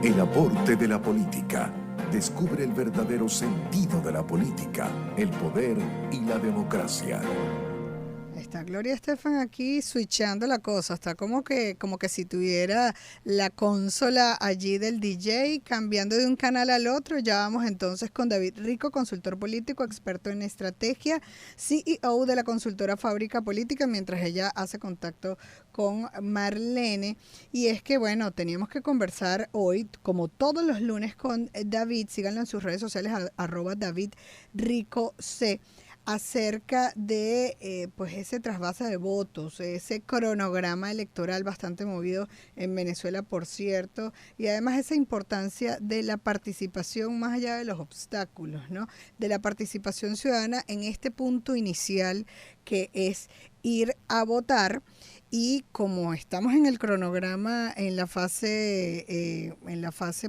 El aporte de la política. Descubre el verdadero sentido de la política, el poder y la democracia. Está Gloria Estefan aquí switchando la cosa, está como que si tuviera la consola allí del DJ cambiando de un canal al otro. Ya vamos entonces con David Rico, consultor político, experto en estrategia, CEO de la consultora Fábrica Política, mientras ella hace contacto con Marlene. Y es que bueno, teníamos que conversar hoy, como todos los lunes, con David. Síganlo en sus redes sociales, @David Rico C, acerca de pues ese trasvase de votos, ese cronograma electoral bastante movido en Venezuela, por cierto, y además esa importancia de la participación más allá de los obstáculos, ¿no? De la participación ciudadana en este punto inicial que es ir a votar. Y como estamos en el cronograma, en la fase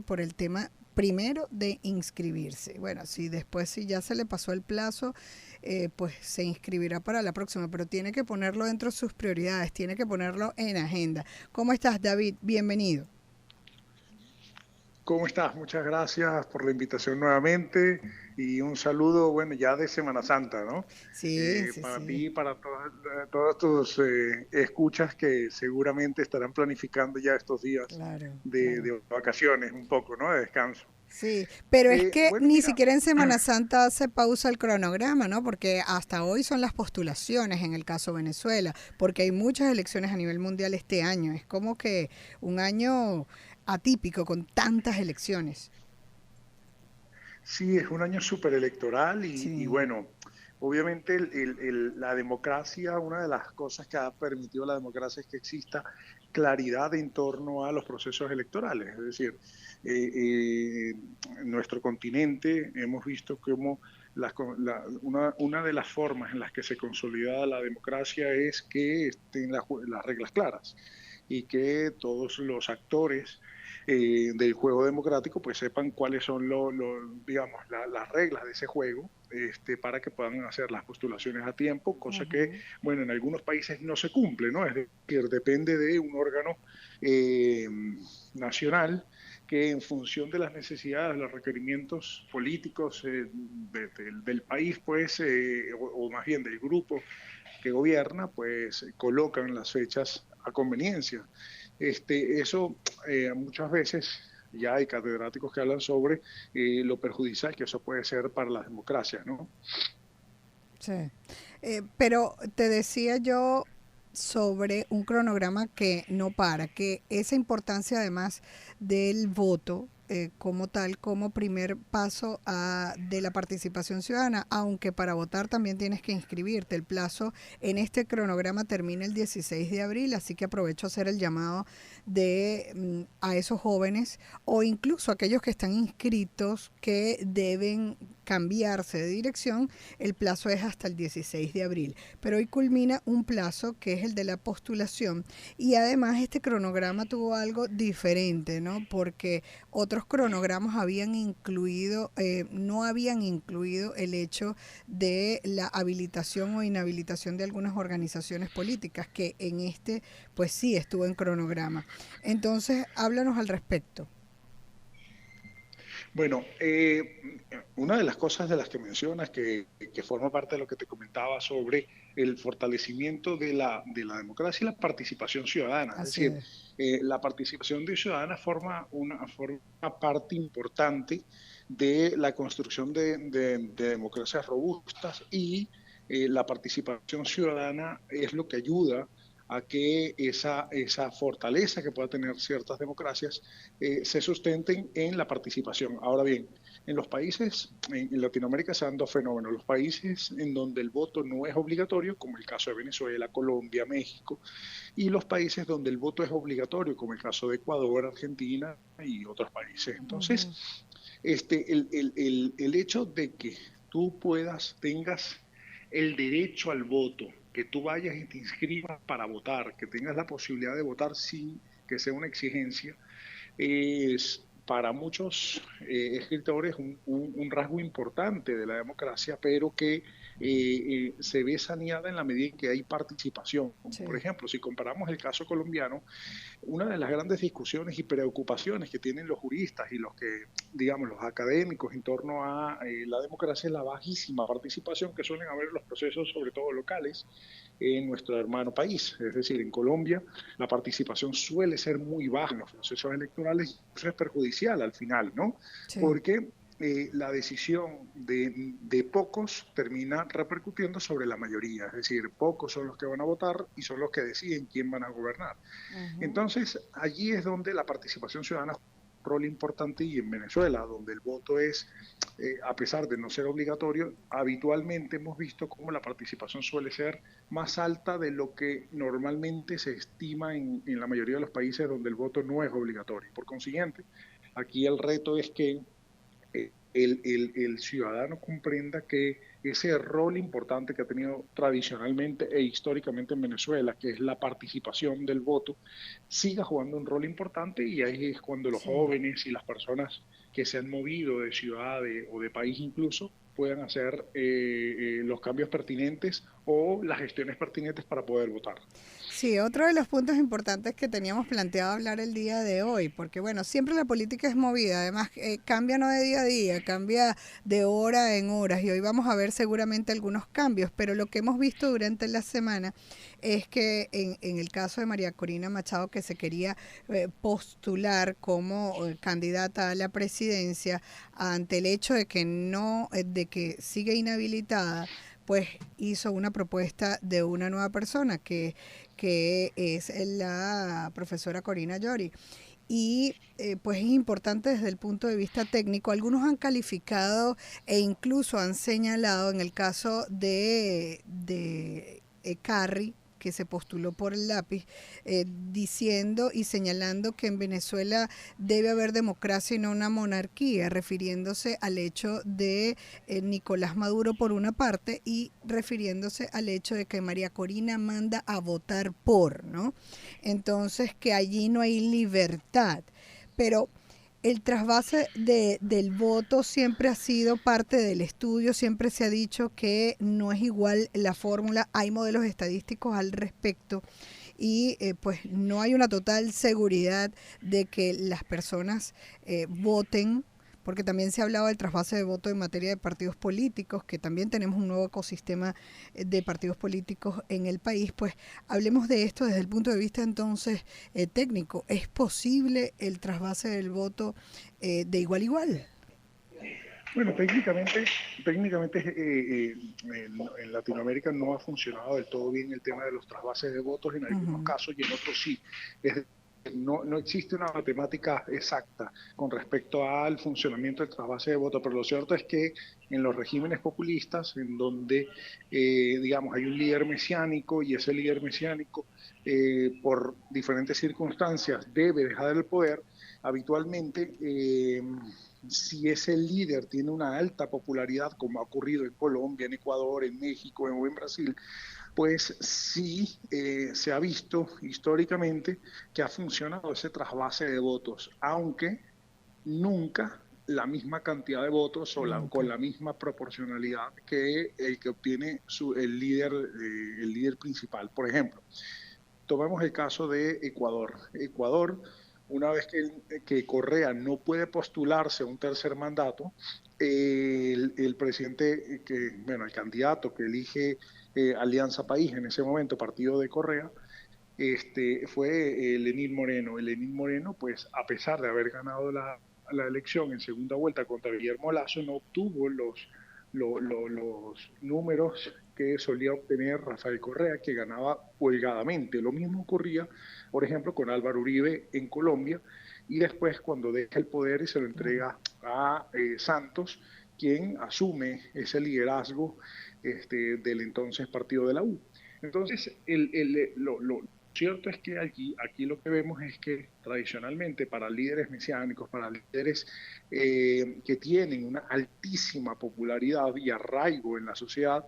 por el tema primero de inscribirse. Bueno, si después, si ya se le pasó el plazo, pues se inscribirá para la próxima, pero tiene que ponerlo dentro de sus prioridades, tiene que ponerlo en agenda. ¿Cómo estás, David? Bienvenido. ¿Cómo estás? Muchas gracias por la invitación nuevamente y un saludo, bueno, ya de Semana Santa, ¿no? Sí, sí, Para sí. ti y para todos tus escuchas que seguramente estarán planificando ya estos días Claro, claro. de vacaciones un poco, ¿no? De descanso. Sí, pero es que Bueno, ni mira, siquiera en Semana Santa se pausa el cronograma, ¿no? Porque hasta hoy son las postulaciones en el caso Venezuela, porque hay muchas elecciones a nivel mundial este año. Es como que un año atípico con tantas elecciones. sí, es un año súper electoral y Sí. bueno, obviamente la democracia, una de las cosas que ha permitido la democracia es que exista claridad en torno a los procesos electorales. Es decir, en nuestro continente hemos visto cómo una de las formas en las que se consolida la democracia es que estén las reglas claras y que todos los actores del juego democrático pues sepan cuáles son digamos, las reglas de ese juego, para que puedan hacer las postulaciones a tiempo, cosa que, Ujú. bueno, en algunos países no se cumple, ¿no? Es decir, depende de un órgano eh, nacional que en función de las necesidades, los requerimientos políticos del país, pues, o más bien del grupo que gobierna, pues colocan las fechas a conveniencia. Eso muchas veces ya hay catedráticos que hablan sobre lo perjudicial que eso puede ser para las democracias, ¿no? Sí. Pero te decía yo sobre un cronograma que no para, que esa importancia además del voto como tal, como primer paso de la participación ciudadana, aunque para votar también tienes que inscribirte. El plazo en este cronograma termina el 16 de abril, así que aprovecho a hacer el llamado a esos jóvenes o incluso a aquellos que están inscritos que deben cambiarse de dirección. El plazo es hasta el 16 de abril, pero hoy culmina un plazo que es el de la postulación y además este cronograma tuvo algo diferente, ¿no? Porque otros cronogramas no habían incluido el hecho de la habilitación o inhabilitación de algunas organizaciones políticas, que en este pues sí estuvo en cronograma. Entonces, háblanos al respecto. Bueno, una de las cosas de las que mencionas que forma parte de lo que te comentaba sobre el fortalecimiento de la democracia y la participación ciudadana, es Así decir, es. la participación de ciudadana forma parte importante de la construcción de democracias robustas y la participación ciudadana es lo que ayuda a que esa fortaleza que pueda tener ciertas democracias se sustenten en la participación. Ahora bien, en los países, en Latinoamérica se dan dos fenómenos. Los países en donde el voto no es obligatorio, como el caso de Venezuela, Colombia, México, y los países donde el voto es obligatorio, como el caso de Ecuador, Argentina y otros países. Entonces, Ujú. el hecho de que tengas el derecho al voto, que tú vayas y te inscribas para votar, que tengas la posibilidad de votar sin que sea una exigencia, es para muchos escritores un rasgo importante de la democracia, pero que se ve saneada en la medida en que hay participación. Por Sí. ejemplo, si comparamos el caso colombiano, una de las grandes discusiones y preocupaciones que tienen los juristas y los que, digamos, los académicos en torno a la democracia es la bajísima participación que suelen haber en los procesos, sobre todo locales, en nuestro hermano país. Es decir, en Colombia la participación suele ser muy baja en los procesos electorales y eso es perjudicial al final, ¿no? Sí. Porque la decisión de pocos termina repercutiendo sobre la mayoría, es decir, pocos son los que van a votar y son los que deciden quién van a gobernar. Ujú. Entonces, allí es donde la participación ciudadana juega un rol importante y en Venezuela, donde el voto es, a pesar de no ser obligatorio, habitualmente hemos visto cómo la participación suele ser más alta de lo que normalmente se estima en la mayoría de los países donde el voto no es obligatorio. Por consiguiente, aquí el reto es que el ciudadano comprenda que ese rol importante que ha tenido tradicionalmente e históricamente en Venezuela, que es la participación del voto, siga jugando un rol importante y ahí es cuando los Sí. jóvenes y las personas que se han movido de ciudad o de país incluso puedan hacer los cambios pertinentes o las gestiones pertinentes para poder votar. Sí, otro de los puntos importantes que teníamos planteado hablar el día de hoy, porque bueno, siempre la política es movida, además cambia no de día a día, cambia de hora en horas y hoy vamos a ver seguramente algunos cambios, pero lo que hemos visto durante la semana es que en el caso de María Corina Machado, que se quería postular como candidata a la presidencia ante el hecho de que no, de que sigue inhabilitada, pues hizo una propuesta de una nueva persona que es la profesora Corina Llori. Y pues es importante desde el punto de vista técnico. Algunos han calificado e incluso han señalado en el caso de Carri, que se postuló por el lápiz, diciendo y señalando que en Venezuela debe haber democracia y no una monarquía, refiriéndose al hecho de Nicolás Maduro por una parte y refiriéndose al hecho de que María Corina manda a votar por, ¿no? Entonces que allí no hay libertad. Pero el trasvase del voto siempre ha sido parte del estudio, siempre se ha dicho que no es igual la fórmula, hay modelos estadísticos al respecto y pues no hay una total seguridad de que las personas voten, porque también se ha hablado del trasvase de voto en materia de partidos políticos, que también tenemos un nuevo ecosistema de partidos políticos en el país. Pues hablemos de esto desde el punto de vista entonces técnico. ¿Es posible el trasvase del voto de igual a igual? Bueno, técnicamente en Latinoamérica no ha funcionado del todo bien el tema de los trasvases de votos en algunos Ujú. casos y en otros sí. Es no existe una matemática exacta con respecto al funcionamiento del trasvase de votos, pero lo cierto es que en los regímenes populistas, en donde, digamos, hay un líder mesiánico y ese líder mesiánico, por diferentes circunstancias, debe dejar el poder, habitualmente, si ese líder tiene una alta popularidad, como ha ocurrido en Colombia, en Ecuador, en México o en Brasil, pues sí se ha visto históricamente que ha funcionado ese trasvase de votos, aunque nunca la misma cantidad de votos con Nunca. la misma proporcionalidad que el que obtiene el líder principal. Por ejemplo, tomemos el caso de Ecuador. Ecuador, una vez que Correa no puede postularse a un tercer mandato, el presidente, bueno, el candidato que elige Alianza País, en ese momento partido de Correa, fue Lenín Moreno. El Lenín Moreno, pues a pesar de haber ganado la elección en segunda vuelta contra Guillermo Lasso, no obtuvo los números que solía obtener Rafael Correa, que ganaba holgadamente. Lo mismo ocurría, por ejemplo, con Álvaro Uribe en Colombia, y después cuando deja el poder y se lo entrega a Santos, quien asume ese liderazgo del entonces partido de la U. Entonces, lo cierto es que aquí lo que vemos es que tradicionalmente para líderes mesiánicos, para líderes que tienen una altísima popularidad y arraigo en la sociedad,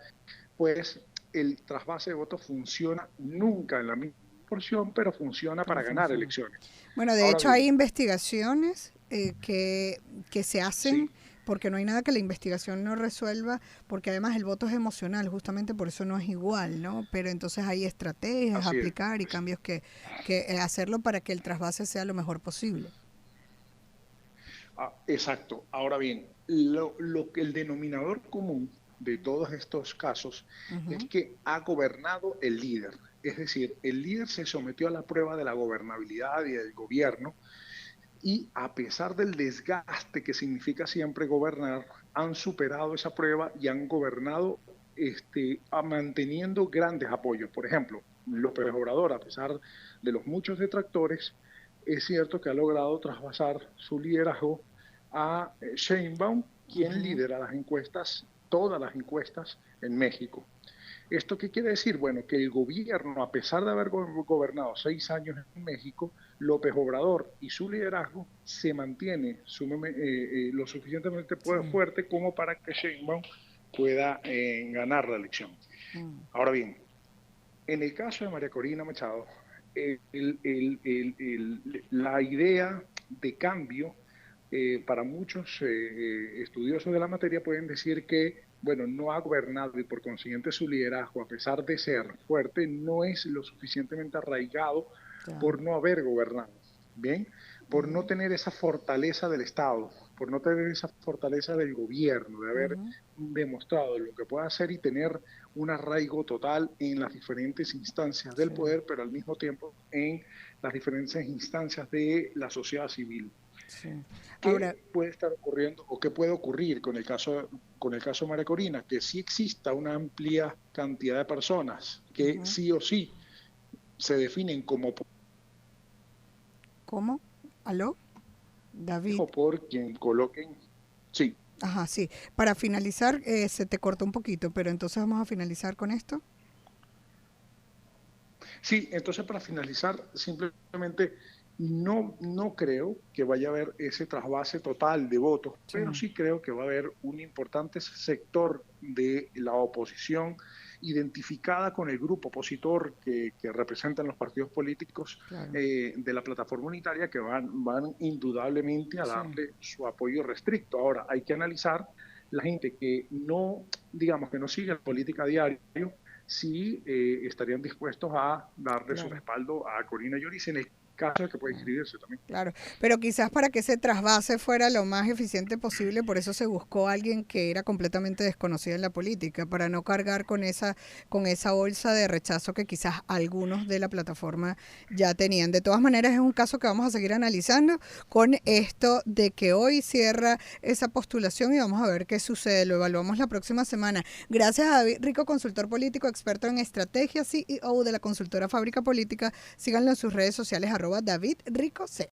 pues el trasvase de votos funciona nunca en la misma porción, pero funciona Pero para ganar funciona. elecciones. Bueno, de Ahora hecho hay bien, investigaciones que se hacen sí, porque no hay nada que la investigación no resuelva, porque además el voto es emocional, justamente por eso no es igual, ¿no? Pero entonces hay estrategias a Así es. aplicar y cambios que hacerlo para que el trasvase sea lo mejor posible. Exacto. Ahora bien, lo que el denominador común de todos estos casos es Ujú. que ha gobernado el líder. Es decir, el líder se sometió a la prueba de la gobernabilidad y del gobierno y a pesar del desgaste que significa siempre gobernar, han superado esa prueba y han gobernado manteniendo grandes apoyos. Por ejemplo, López Obrador, a pesar de los muchos detractores, es cierto que ha logrado trasvasar su liderazgo a Sheinbaum, quien Ujú. lidera las encuestas, todas las encuestas en México. ¿Esto qué quiere decir? Bueno, que el gobierno, a pesar de haber gobernado 6 años en México, López Obrador y su liderazgo se mantiene lo suficientemente Sí. fuerte como para que Sheinbaum pueda ganar la elección. Mm. Ahora bien, en el caso de María Corina Machado, la idea de cambio para muchos estudiosos de la materia pueden decir que, bueno, no ha gobernado y por consiguiente su liderazgo, a pesar de ser fuerte, no es lo suficientemente arraigado Claro. por no haber gobernado, ¿bien? Por no Ujú. tener esa fortaleza del Estado, por no tener esa fortaleza del gobierno, de haber Ujú. demostrado lo que puede hacer y tener un arraigo total en las diferentes instancias del Sí, poder, pero al mismo tiempo en las diferentes instancias de la sociedad civil. sí. Ahora, ¿Qué puede estar ocurriendo o qué puede ocurrir con el caso de María Corina? Que sí exista una amplia cantidad de personas que ujú. sí o sí se definen como ¿Cómo? ¿Aló? David. por quien coloquen. Sí, Ajá, sí. Para finalizar, se te cortó un poquito, pero entonces vamos a finalizar con esto. sí, entonces para finalizar, simplemente no creo que vaya a haber ese trasvase total de votos, Sí, pero sí creo que va a haber un importante sector de la oposición identificada con el grupo opositor que representan los partidos políticos claro. de la plataforma unitaria que van indudablemente a Sí. darle su apoyo restricto. Ahora, hay que analizar la gente que no, digamos, que no sigue la política diaria, si estarían dispuestos a darle su Claro. respaldo a Corina Lloris en el caso de que pueda Claro. inscribirse también. Claro, pero quizás para que ese trasvase fuera lo más eficiente posible, por eso se buscó a alguien que era completamente desconocido en la política, para no cargar con esa bolsa de rechazo que quizás algunos de la plataforma ya tenían. De todas maneras, es un caso que vamos a seguir analizando con esto de que hoy cierra esa postulación y vamos a ver qué sucede. Lo evaluamos la próxima semana. Gracias a David Rico, consultor político, experto en estrategia, CEO de la consultora Fábrica Política. Síganlo en sus redes sociales, @David Rico C.